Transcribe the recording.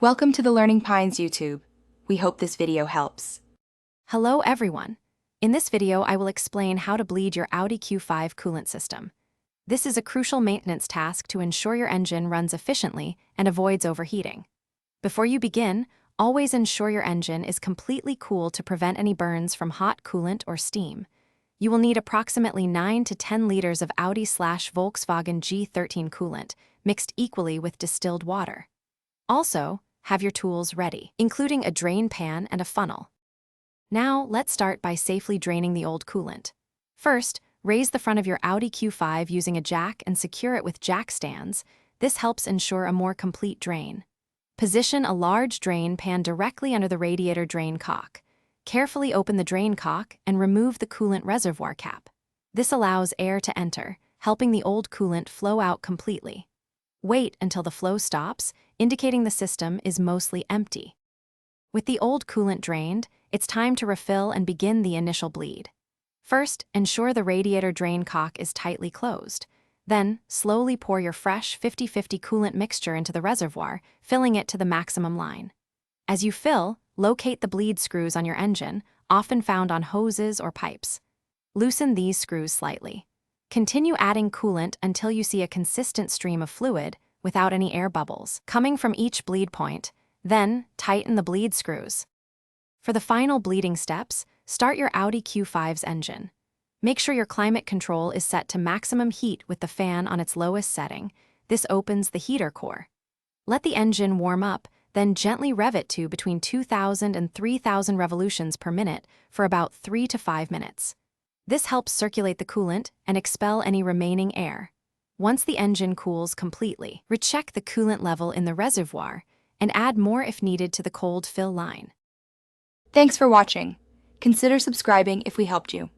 Welcome to the Learning Pines YouTube. We hope this video helps. Hello everyone. In this video, I will explain how to bleed your Audi Q5 coolant system. This is a crucial maintenance task to ensure your engine runs efficiently and avoids overheating. Before you begin, always ensure your engine is completely cool to prevent any burns from hot coolant or steam. You will need approximately 9 to 10 liters of Audi/Volkswagen G13 coolant, mixed equally with distilled water. Also, have your tools ready, including a drain pan and a funnel. Now, let's start by safely draining the old coolant. First, raise the front of your Audi Q5 using a jack and secure it with jack stands. This helps ensure a more complete drain. Position a large drain pan directly under the radiator drain cock. Carefully open the drain cock and remove the coolant reservoir cap. This allows air to enter, helping the old coolant flow out completely. Wait until the flow stops, indicating the system is mostly empty. With the old coolant drained, it's time to refill and begin the initial bleed. First, ensure the radiator drain cock is tightly closed. Then, slowly pour your fresh 50-50 coolant mixture into the reservoir, filling it to the maximum line. As you fill, locate the bleed screws on your engine, often found on hoses or pipes. Loosen these screws slightly. Continue adding coolant until you see a consistent stream of fluid without any air bubbles coming from each bleed point. Then, tighten the bleed screws. For the final bleeding steps, start your Audi Q5's engine. Make sure your climate control is set to maximum heat with the fan on its lowest setting. This opens the heater core. Let the engine warm up, then gently rev it to between 2,000 and 3,000 revolutions per minute for about 3 to 5 minutes. This helps circulate the coolant and expel any remaining air. Once the engine cools completely, recheck the coolant level in the reservoir and add more if needed to the cold fill line. Thanks for watching. Consider subscribing if we helped you.